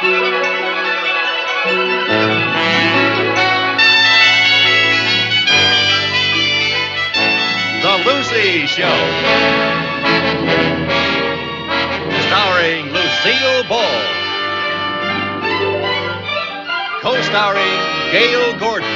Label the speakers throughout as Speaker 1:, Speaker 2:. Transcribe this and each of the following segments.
Speaker 1: The Lucy Show. Starring Lucille Ball. Co-starring Gale Gordon.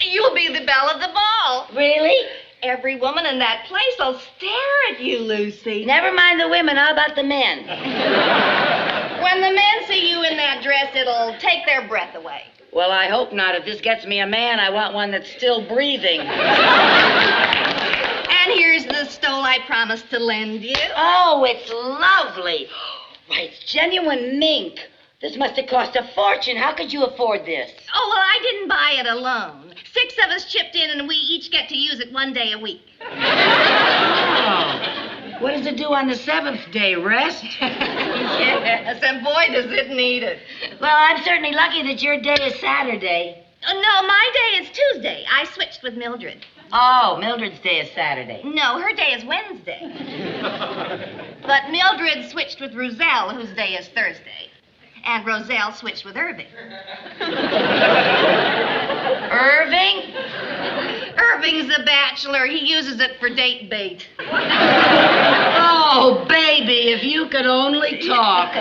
Speaker 2: You'll be the belle of the ball.
Speaker 3: Really?
Speaker 2: Every woman in that place will stare at you, Lucy.
Speaker 3: Never mind the women. How about the men?
Speaker 2: When the men see you in that dress, it'll take their breath away.
Speaker 3: Well, I hope not. If this gets me a man, I want one that's still breathing.
Speaker 2: And here's the stole I promised to lend you.
Speaker 3: Oh, it's lovely. Why, it's genuine mink. This must have cost a fortune. How could you afford this?
Speaker 2: Oh, well, I didn't buy it alone. 6 of us chipped in, and we each get to use it 1 day a week.
Speaker 3: Oh. What does it do on the 7th day? Rest?
Speaker 2: Yes, and boy, does it need it.
Speaker 3: Well, I'm certainly lucky that your day is Saturday.
Speaker 2: No, my day is Tuesday. I switched with Mildred.
Speaker 3: Oh, Mildred's day is Saturday.
Speaker 2: No, her day is Wednesday. But Mildred switched with Roselle, whose day is Thursday. And Roselle switched with Irving.
Speaker 3: Irving?
Speaker 2: Irving's a bachelor. He uses it for date bait.
Speaker 3: Oh, baby, if you could only talk.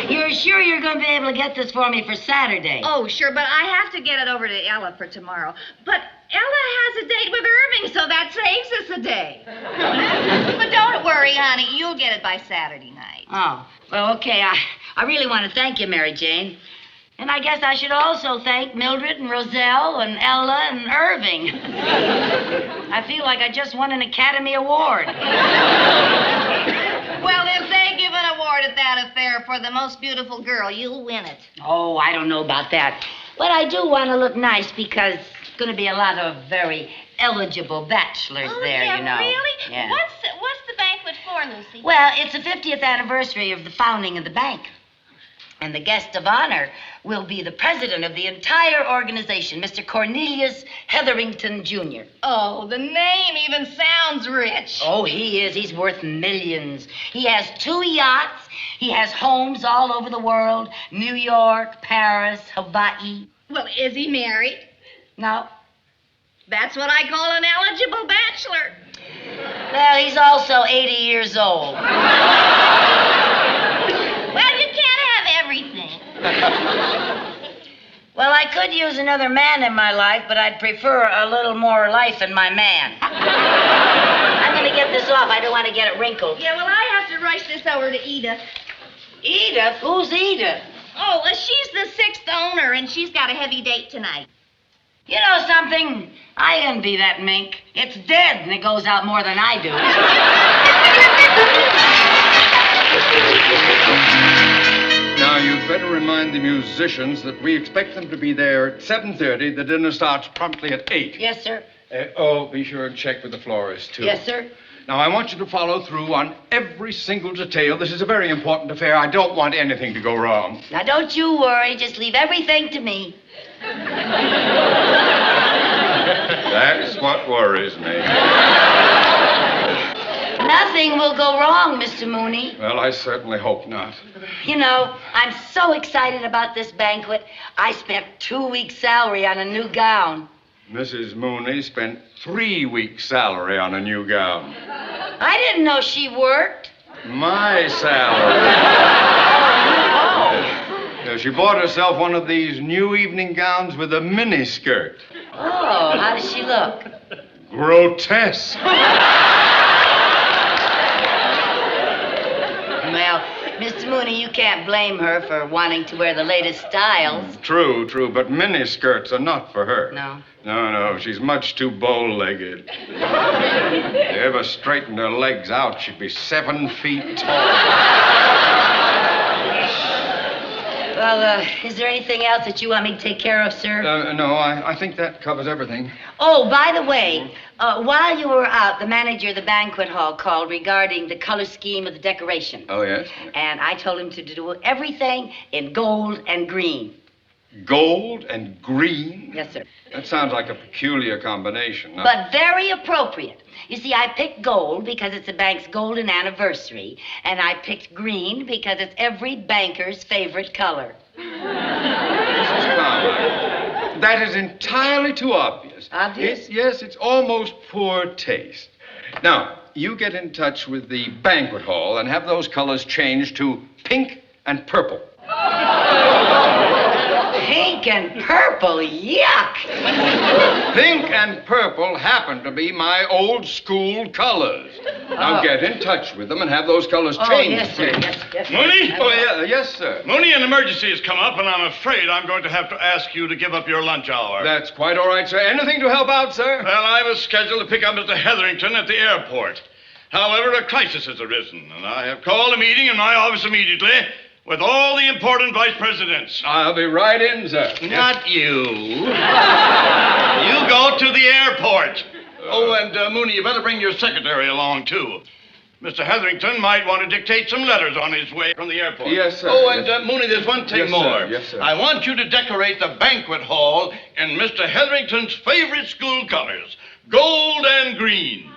Speaker 3: You're sure you're going to be able to get this for me for Saturday?
Speaker 2: Oh, sure, but I have to get it over to Ella for tomorrow. But Ella has a date with Irving, so that saves us a day. But don't worry, honey. You'll get it by Saturday night.
Speaker 3: Oh, well, okay. I really want to thank you, Mary Jane. And I guess I should also thank Mildred and Roselle and Ella and Irving. I feel like I just won an Academy Award.
Speaker 2: Well, if they give an award at that affair for the most beautiful girl, you'll win it.
Speaker 3: Oh, I don't know about that. But I do want to look nice because there's going to be a lot of very eligible bachelors there,
Speaker 2: yeah,
Speaker 3: you know.
Speaker 2: Really?
Speaker 3: Yeah.
Speaker 2: What's the banquet for, Lucy?
Speaker 3: Well, it's the 50th anniversary of the founding of the bank. And the guest of honor will be the president of the entire organization, Mr. Cornelius Heatherington Jr.
Speaker 2: Oh, the name even sounds rich.
Speaker 3: Oh, he is. He's worth millions. He has 2 yachts. He has homes all over the world. New York, Paris, Hawaii.
Speaker 2: Well, is he married?
Speaker 3: No.
Speaker 2: That's what I call an eligible bachelor.
Speaker 3: Well, he's also 80 years old.
Speaker 2: Well, you can't have everything.
Speaker 3: Well, I could use another man in my life, but I'd prefer a little more life in my man. I'm going to get this off. I don't want to get it wrinkled.
Speaker 2: Yeah, well, I have to rush this over to Edith.
Speaker 3: Edith? Who's Edith?
Speaker 2: Oh, she's the 6th owner, and she's got a heavy date tonight.
Speaker 3: You know something? I envy that mink. It's dead, and it goes out more than I do.
Speaker 4: Now, you'd better remind the musicians that we expect them to be there at 7:30. The dinner starts promptly at 8.
Speaker 3: Yes, sir.
Speaker 4: Be sure and check with the florist, too.
Speaker 3: Yes, sir.
Speaker 4: Now, I want you to follow through on every single detail. This is a very important affair. I don't want anything to go wrong.
Speaker 3: Now, don't you worry. Just leave everything to me.
Speaker 4: That's what worries me.
Speaker 3: Nothing will go wrong, Mr. Mooney.
Speaker 4: Well, I certainly hope not.
Speaker 3: You know, I'm so excited about this banquet. I spent 2 weeks' salary on a new gown.
Speaker 4: Mrs. Mooney spent 3 weeks' salary on a new gown.
Speaker 3: I didn't know she worked.
Speaker 4: My salary.
Speaker 3: Oh.
Speaker 4: She bought herself one of these new evening gowns with a mini skirt.
Speaker 3: Oh, how does she look?
Speaker 4: Grotesque.
Speaker 3: Well, Mr. Mooney, you can't blame her for wanting to wear the latest styles.
Speaker 4: True, but miniskirts are not for her.
Speaker 3: No?
Speaker 4: No, she's much too bow-legged. If you ever straightened her legs out, she'd be 7 feet tall.
Speaker 3: Well, is there anything else that you want me to take care of, sir?
Speaker 4: No, I think that covers everything.
Speaker 3: Oh, by the way, while you were out, the manager of the banquet hall called regarding the color scheme of the decoration.
Speaker 4: Oh, yes?
Speaker 3: And I told him to do everything in gold and green.
Speaker 4: Gold and green?
Speaker 3: Yes, sir.
Speaker 4: That sounds like a peculiar combination. Huh?
Speaker 3: But very appropriate. You see, I picked gold because it's the bank's golden anniversary, and I picked green because it's every banker's favorite color.
Speaker 4: Mrs. Carmine, that is entirely too obvious.
Speaker 3: Obvious?
Speaker 4: Yes, it's almost poor taste. Now, you get in touch with the banquet hall and have those colors changed to pink and purple.
Speaker 3: Pink and purple, yuck!
Speaker 4: Pink and purple happen to be my old school colors. Now get in touch with them and have those colors changed.
Speaker 3: Oh, yes, sir. Yes.
Speaker 5: Mooney?
Speaker 4: Oh, yeah, yes, sir.
Speaker 5: Mooney, an emergency has come up, and I'm afraid I'm going to have to ask you to give up your lunch hour.
Speaker 4: That's quite all right, sir. Anything to help out, sir?
Speaker 5: Well, I was scheduled to pick up Mr. Heatherington at the airport. However, a crisis has arisen, and I have called a meeting in my office immediately with all the important vice presidents.
Speaker 4: I'll be right in, sir.
Speaker 5: Not you. You go to the airport. Oh, and Mooney, you better bring your secretary along, too. Mr. Heatherington might want to dictate some letters on his way from the airport.
Speaker 4: Yes, sir.
Speaker 5: Oh, and Mooney, there's one thing
Speaker 4: Yes,
Speaker 5: more.
Speaker 4: sir. Yes, sir.
Speaker 5: I want you to decorate the banquet hall in Mr. Heatherington's favorite school colors, gold and green.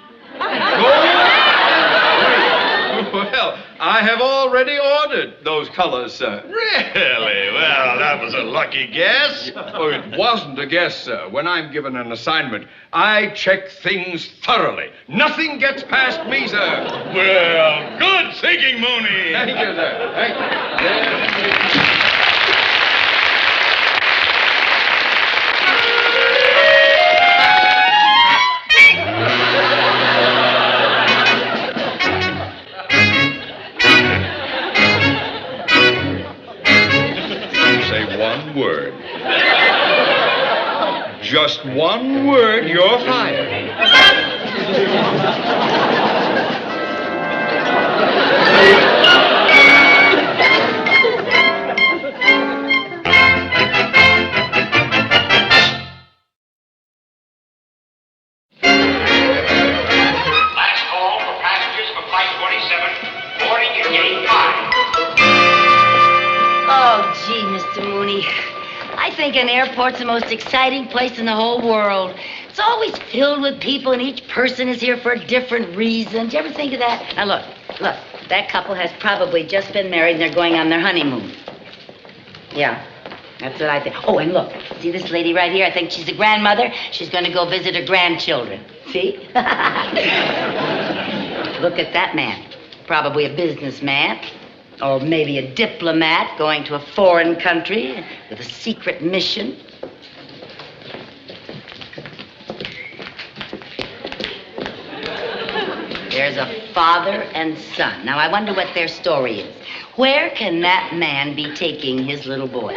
Speaker 4: Well, I have already ordered those colors, sir.
Speaker 5: Really? Well, that was a lucky guess.
Speaker 4: Oh, it wasn't a guess, sir. When I'm given an assignment, I check things thoroughly. Nothing gets past me, sir.
Speaker 5: Well, good thinking, Mooney.
Speaker 4: Thank you, sir. Thank you. Say one word. Just one word, you're fired.
Speaker 6: Last call for passengers for Flight 47, boarding at Gate 5.
Speaker 3: Oh, gee, Mr. Mooney. I think an airport's the most exciting place in the whole world. It's always filled with people, and each person is here for a different reason. Do you ever think of that? Now, look. That couple has probably just been married, and they're going on their honeymoon. Yeah, that's what I think. Oh, and look. See this lady right here? I think she's a grandmother. She's going to go visit her grandchildren. See? Look at that man. Probably a businessman. Or maybe a diplomat going to a foreign country with a secret mission. There's a father and son. Now, I wonder what their story is. Where can that man be taking his little boy?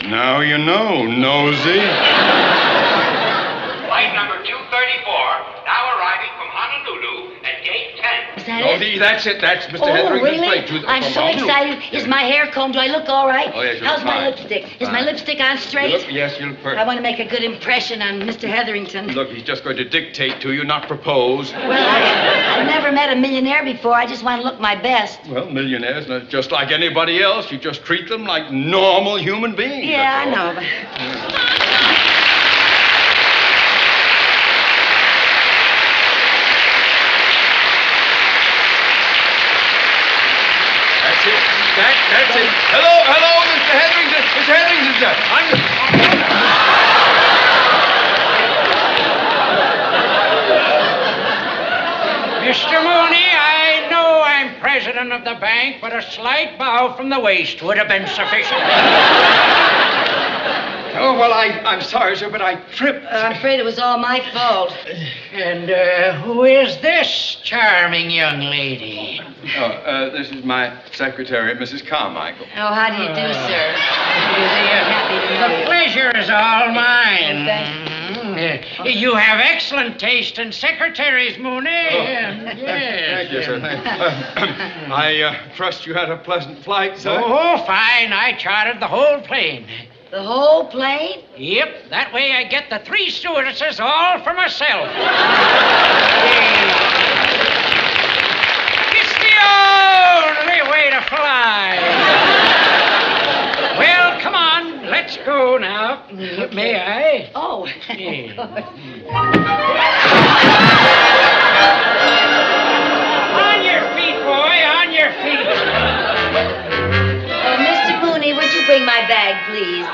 Speaker 4: Now you know, nosy.
Speaker 6: Flight number 234, now arriving from Honolulu at Gate 10.
Speaker 3: Is that
Speaker 4: Oh,
Speaker 3: it?
Speaker 4: that's it. That's Mr.
Speaker 3: Oh,
Speaker 4: Heatherington's
Speaker 3: really?
Speaker 4: plate.
Speaker 3: I'm so excited. Is my hair combed? Do I look all right?
Speaker 4: Oh, yes, you
Speaker 3: How's
Speaker 4: look
Speaker 3: my
Speaker 4: fine.
Speaker 3: lipstick? Is my
Speaker 4: Fine.
Speaker 3: lipstick on straight?
Speaker 4: Yes, you look perfect.
Speaker 3: I want to make a good impression on Mr. Heatherington.
Speaker 4: Look, he's just going to dictate to you, not propose.
Speaker 3: Well, I've never met a millionaire before. I just want to look my best.
Speaker 4: Well, millionaires, not just like anybody else. You just treat them like normal human beings.
Speaker 3: Yeah, I
Speaker 4: that's all.
Speaker 3: know. But...
Speaker 4: That's it. That's it. Hello, Mr. Heatherington. Mr. Heatherington, sir.
Speaker 7: president of the bank, but a slight bow from the waist would have been sufficient.
Speaker 4: Oh, well, I'm sorry, sir, but I tripped.
Speaker 3: I'm afraid it was all my fault.
Speaker 7: And who is this charming young lady?
Speaker 4: Oh, this is my secretary, Mrs. Carmichael.
Speaker 3: Oh, how do you do, sir? Happy to know
Speaker 7: The
Speaker 3: you.
Speaker 7: pleasure is all mine.
Speaker 3: Thank
Speaker 7: You have excellent taste in secretaries, Mooney. Yes.
Speaker 4: Thank you, sir. I trust you had a pleasant flight, sir.
Speaker 7: Oh, fine. I chartered the whole plane.
Speaker 3: The whole plane?
Speaker 7: Yep, that way I get the 3 stewardesses all for myself. It's the only way to fly. Well, come on, let's go now. May I?
Speaker 3: Oh.
Speaker 7: Yeah. On your feet, boy, on your feet.
Speaker 3: Oh, Mr. Mooney, would you bring my bag, please?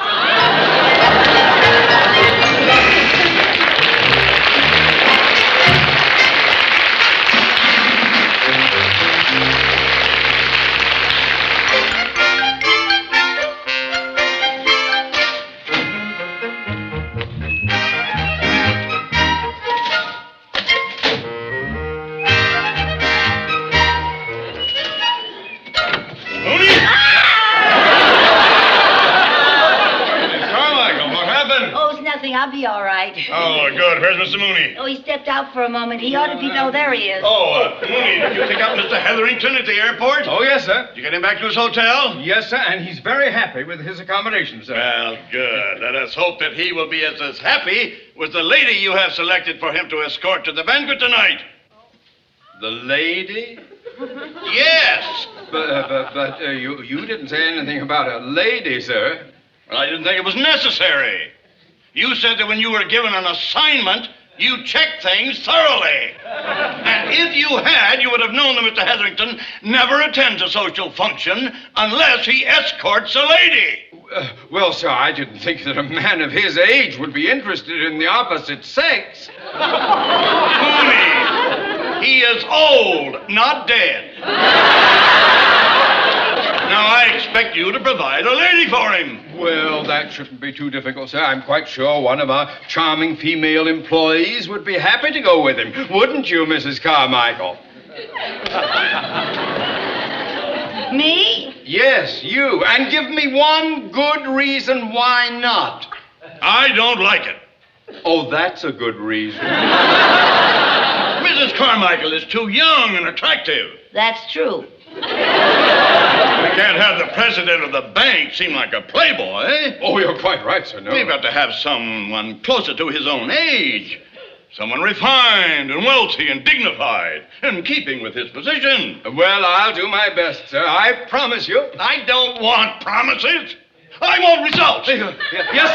Speaker 3: I'll be all right.
Speaker 5: Oh, good. Where's Mr. Mooney?
Speaker 3: Oh, he stepped out for a moment. He ought to be... Oh, there he is.
Speaker 5: Mooney, did you pick up Mr. Heatherington at the airport?
Speaker 4: Oh, yes, sir.
Speaker 5: Did you get him back to his hotel?
Speaker 4: Yes, sir, and he's very happy with his accommodations, sir.
Speaker 5: Well, good. Let us hope that he will be as happy with the lady you have selected for him to escort to the banquet tonight.
Speaker 4: The lady?
Speaker 5: Yes.
Speaker 4: But you didn't say anything about a lady, sir.
Speaker 5: Well, I didn't think it was necessary. You said that when you were given an assignment, you checked things thoroughly. And if you had, you would have known that Mr. Heatherington never attends a social function unless he escorts a lady.
Speaker 4: Well, sir, I didn't think that a man of his age would be interested in the opposite sex.
Speaker 5: Mooney, he is old, not dead. Now, I expect you to provide a lady for him.
Speaker 4: Well, that shouldn't be too difficult, sir. I'm quite sure one of our charming female employees would be happy to go with him. Wouldn't you, Mrs. Carmichael?
Speaker 3: Me?
Speaker 4: Yes, you. And give me one good reason why not.
Speaker 5: I don't like it.
Speaker 4: Oh, that's a good reason.
Speaker 5: Mrs. Carmichael is too young and attractive.
Speaker 3: That's true.
Speaker 5: We can't have the president of the bank seem like a playboy.
Speaker 4: Oh, you're quite right, sir. No.
Speaker 5: We've got to have someone closer to his own age. Someone refined and wealthy and dignified, in keeping with his position.
Speaker 4: Well, I'll do my best, sir. I promise you.
Speaker 5: I don't want promises. I want results.
Speaker 4: Yes,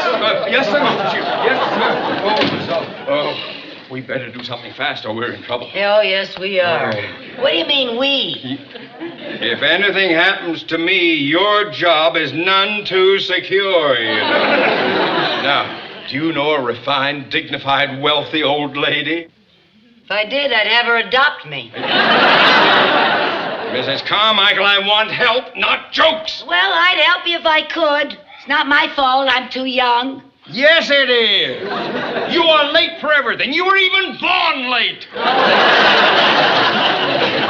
Speaker 4: sir. Yes, sir, Mr. Chief. Yes, sir. Oh, result. Oh, we better do something fast or we're in trouble.
Speaker 3: Oh, yes, we are. What do you mean, we?
Speaker 4: If anything happens to me, your job is none too secure, you know. Now, do you know a refined, dignified, wealthy old lady?
Speaker 3: If I did, I'd have her adopt me.
Speaker 4: Mrs. Carmichael, I want help, not jokes.
Speaker 3: Well, I'd help you if I could. It's not my fault. I'm too young.
Speaker 4: Yes, it is. You are late for everything. You were even born late.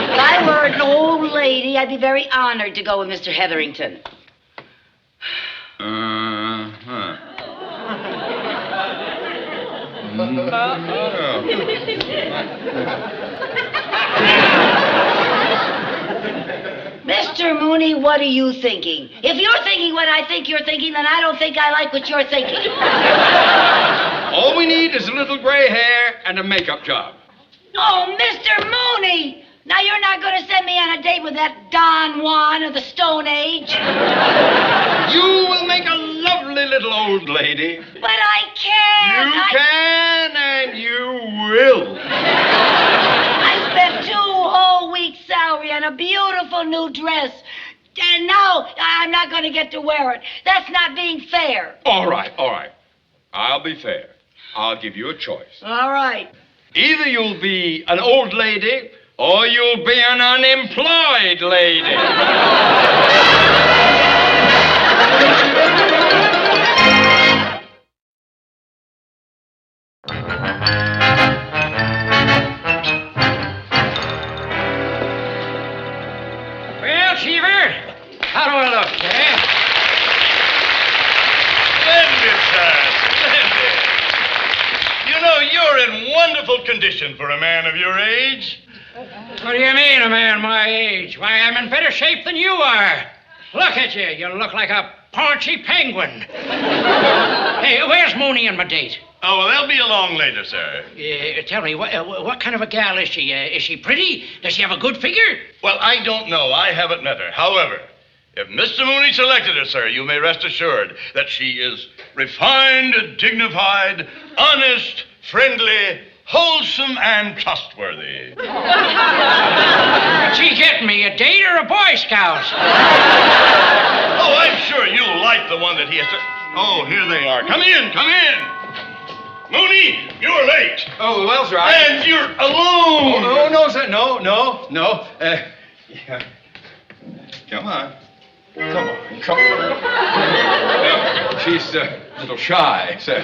Speaker 3: If I were an old lady, I'd be very honored to go with Mr. Heatherington.
Speaker 4: Uh-huh.
Speaker 3: Mr. Mooney, what are you thinking? If you're thinking what I think you're thinking, then I don't think I like what you're thinking.
Speaker 4: All we need is a little gray hair and a makeup job.
Speaker 3: Oh, Mr. Mooney! Now you're not going to send me on a date with that Don Juan of the Stone Age?
Speaker 4: You will make a lovely little old lady.
Speaker 3: But I can't.
Speaker 4: You can and you will.
Speaker 3: I spent 2 whole weeks' salary on a beautiful new dress. And now I'm not going to get to wear it. That's not being fair.
Speaker 4: All right. I'll be fair. I'll give you a choice.
Speaker 3: All right.
Speaker 4: Either you'll be an old lady or you'll be an unemployed lady.
Speaker 7: Well, Cheever, how do I look, eh?
Speaker 5: Splendid, sir. Splendid. You know, you're in wonderful condition for a man of your age.
Speaker 7: What do you mean, a man my age? Why, I'm in better shape than you are. Look at you. You look like a paunchy penguin. Hey, where's Mooney and my date?
Speaker 5: Oh, well, they'll be along later, sir.
Speaker 7: Tell me, what kind of a gal is she? Is she pretty? Does she have a good figure?
Speaker 5: Well, I don't know. I haven't met her. However, if Mr. Mooney selected her, sir, you may rest assured that she is refined, dignified, honest, friendly, wholesome, and trustworthy.
Speaker 7: What's she getting me, a date or a Boy Scout?
Speaker 5: Oh, I'm sure you'll like the one that he has to... Oh, here they are. Come in, come in. Mooney, you're late.
Speaker 4: Oh, well, sir,
Speaker 5: And you're alone.
Speaker 4: Oh, no, sir. No. Yeah. Come on. Come on. She's a little shy, sir.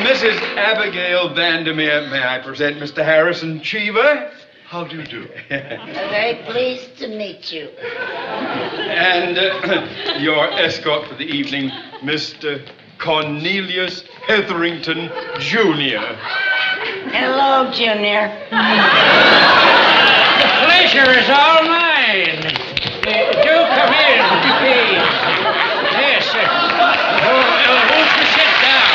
Speaker 4: Mrs. Abigail Vandermeer, may I present Mr. Harrison Cheever?
Speaker 5: How do you do?
Speaker 3: Very pleased to meet you.
Speaker 4: And your escort for the evening, Mr. Cornelius Heatherington Jr.
Speaker 3: Hello, Junior.
Speaker 7: The pleasure is all mine. Do come in, please. Yes, sir. Won't you sit down?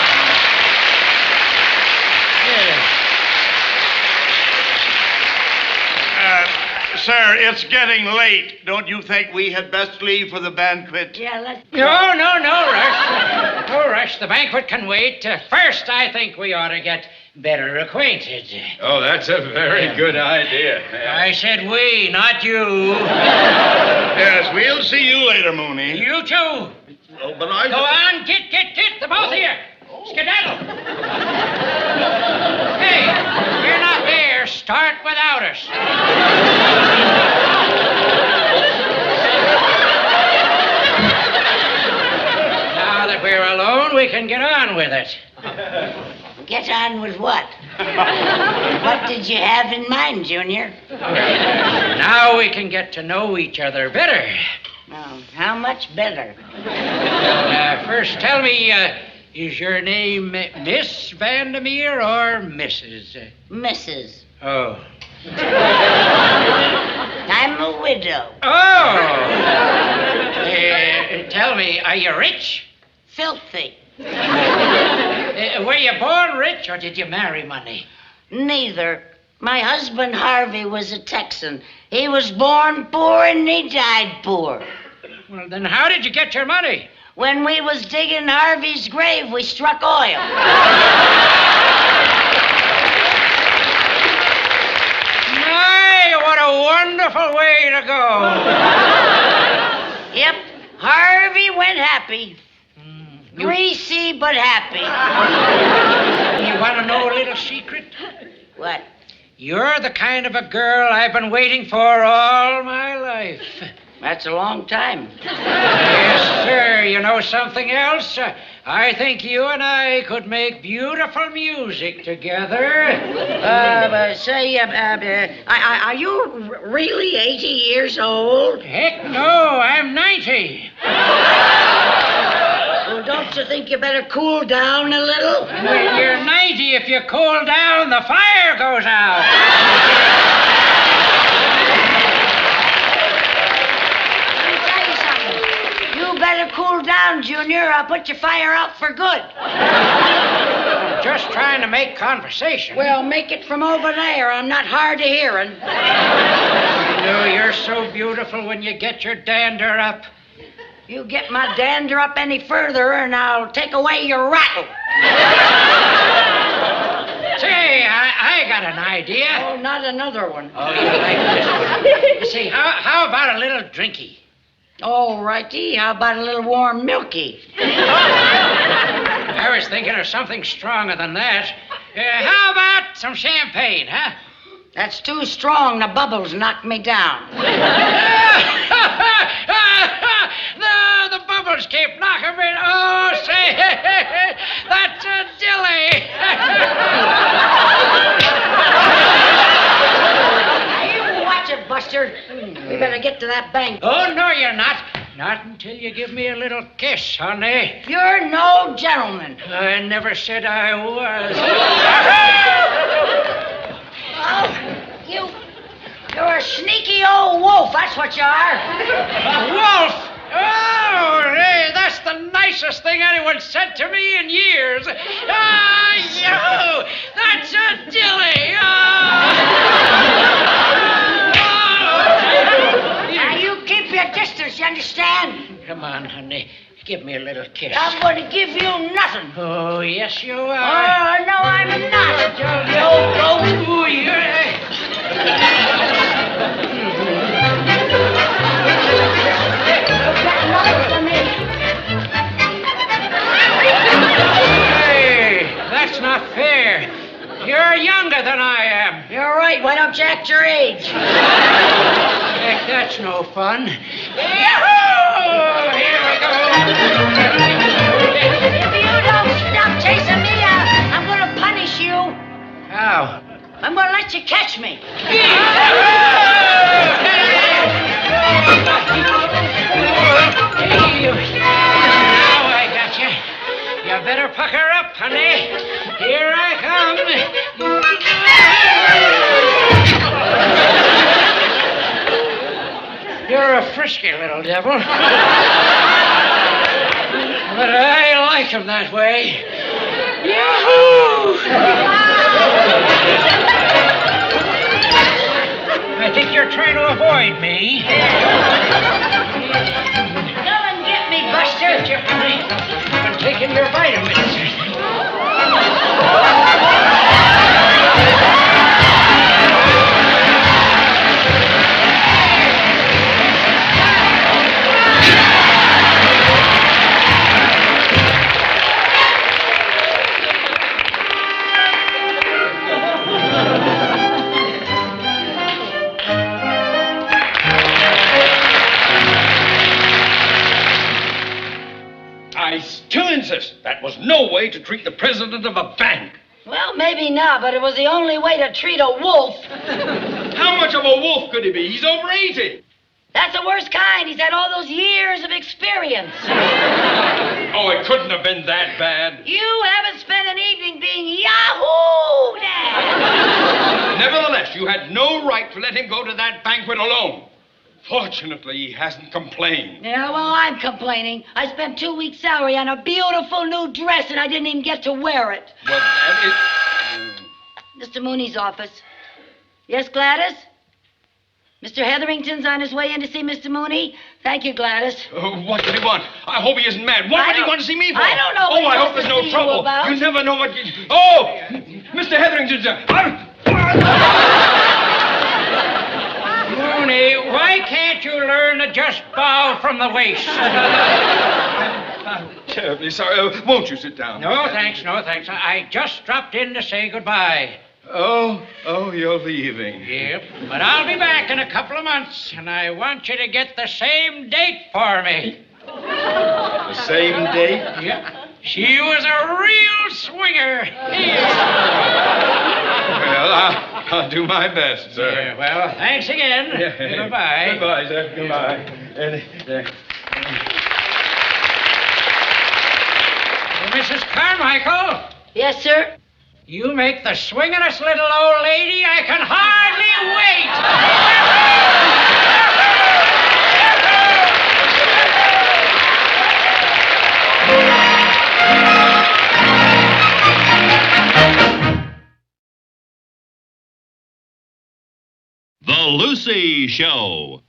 Speaker 5: Sir, it's getting late. Don't you think we had best leave for the banquet?
Speaker 3: Yeah, let's...
Speaker 7: No rush. No rush. The banquet can wait. First, I think we ought to get better acquainted.
Speaker 4: Oh, that's a very good idea.
Speaker 7: I said we, not you.
Speaker 5: Yes, we'll see you later, Mooney.
Speaker 7: You too.
Speaker 5: Oh, but I...
Speaker 7: Go on, get, the both of you. Skedaddle. Hey, you're not there. Start without us. Now that we're alone, we can get on with it.
Speaker 3: Get on with what? What did you have in mind, Junior?
Speaker 7: Now we can get to know each other better.
Speaker 3: Oh, how much better?
Speaker 7: First, tell me, is your name Miss Vandermeer or Mrs.?
Speaker 3: Mrs.
Speaker 7: Oh.
Speaker 3: I'm a widow.
Speaker 7: Oh! Tell me, are you rich?
Speaker 3: Filthy.
Speaker 7: Were you born rich or did you marry money?
Speaker 3: Neither. My husband, Harvey, was a Texan. He was born poor and he died poor.
Speaker 7: Well, then how did you get your money?
Speaker 3: When we was digging Harvey's grave, we struck oil.
Speaker 7: My, what a wonderful way to go.
Speaker 3: Yep, Harvey went happy. Greasy but happy.
Speaker 7: You want to know a little secret?
Speaker 3: What?
Speaker 7: You're the kind of a girl I've been waiting for all my life.
Speaker 3: That's a long time.
Speaker 7: Yes, sir. You know something else? I think you and I could make beautiful music together.
Speaker 3: Are you really 80 years old?
Speaker 7: Heck no, I'm 90.
Speaker 3: Well, don't you think you better cool down a little?
Speaker 7: When you're 90, if you cool down, the fire goes out.
Speaker 3: Let me tell you something. You better cool down, Junior. I'll put your fire out for good.
Speaker 7: I'm just trying to make conversation.
Speaker 3: Well, make it from over there. I'm not hard of hearing.
Speaker 7: You know, you're so beautiful when you get your dander up.
Speaker 3: You get my dander up any further, and I'll take away your rattle.
Speaker 7: Say, I got got an idea.
Speaker 3: Oh, not another one.
Speaker 7: Oh, you like this one. You see, how about a little drinky?
Speaker 3: All righty. How about a little warm milky?
Speaker 7: I was thinking of something stronger than that. How about some champagne, huh?
Speaker 3: That's too strong. The bubbles knock me down.
Speaker 7: No, the bubbles keep knocking me. Oh, say, that's a dilly.
Speaker 3: Now, you watch it, Buster. We better get to that bank.
Speaker 7: Oh, no, you're not. Not until you give me a little kiss, honey.
Speaker 3: You're no gentleman.
Speaker 7: I never said I was.
Speaker 3: Oh, you're a sneaky old wolf, that's what you are.
Speaker 7: Wolf! Oh, hey, that's the nicest thing anyone said to me in years. Ah, yo, that's a dilly.
Speaker 3: Now, you keep your distance, you understand?
Speaker 7: Come on, honey. Give me a little kiss.
Speaker 3: I'm going to give you nothing.
Speaker 7: Oh, yes, you are.
Speaker 3: Oh, no, I'm not. You old goat.
Speaker 7: Ooh, yeah. Hey, that's not fair. You're younger than I am.
Speaker 3: You're right. Why don't you act your age?
Speaker 7: Heck, that's no fun. Yahoo! Here we go.
Speaker 3: If you don't stop chasing me, I'm going to punish you.
Speaker 7: How?
Speaker 3: I'm going to let you catch me.
Speaker 7: Now I got you. You better pucker up, honey. Here I come. You're a frisky little devil. But I like him that way. Yahoo! I think you're trying to avoid me.
Speaker 3: Come and get me, Buster.
Speaker 7: I'm taking your vitamins.
Speaker 4: I still insist that was no way to treat the president of a bank.
Speaker 3: Well, maybe not, but it was the only way to treat a wolf.
Speaker 4: How much of a wolf could he be? He's over 80.
Speaker 3: That's the worst kind. He's had all those years of experience.
Speaker 4: Oh, it couldn't have been that bad.
Speaker 3: You haven't spent an evening being Yahoo!
Speaker 4: Nevertheless, you had no right to let him go to that banquet alone. Fortunately, he hasn't complained.
Speaker 3: Yeah, well, I'm complaining. I spent 2 weeks' salary on a beautiful new dress, and I didn't even get to wear it.
Speaker 4: Well, that is...
Speaker 3: Mr. Mooney's office. Yes, Gladys? Mr. Heatherington's on his way in to see Mr. Mooney. Thank you, Gladys.
Speaker 4: What did he want? I hope he isn't mad. What would he want to see me for?
Speaker 3: I don't know what
Speaker 4: Oh,
Speaker 3: he
Speaker 4: I hope
Speaker 3: wants
Speaker 4: there's
Speaker 3: to
Speaker 4: no
Speaker 3: see you
Speaker 4: trouble.
Speaker 3: about.
Speaker 4: You never know what... Oh! Mr. Heatherington's...
Speaker 7: Mooney, why can't you learn to just bow from the waist?
Speaker 4: I'm terribly sorry. Won't you sit down?
Speaker 7: No, thanks, no, thanks. I just dropped in to say goodbye.
Speaker 4: Oh, you're leaving.
Speaker 7: Yep, but I'll be back in a couple of months, and I want you to get the same date for me.
Speaker 4: The same date?
Speaker 7: Yep. She was a real swinger.
Speaker 4: Well, I'll do my best, sir.
Speaker 7: Yeah, well, thanks again. Goodbye.
Speaker 4: Goodbye, sir. Goodbye.
Speaker 7: Mrs. Carmichael,
Speaker 3: Yes, sir?
Speaker 7: you make the swingin'est little old lady I can hardly wait.
Speaker 1: The Lucy Show.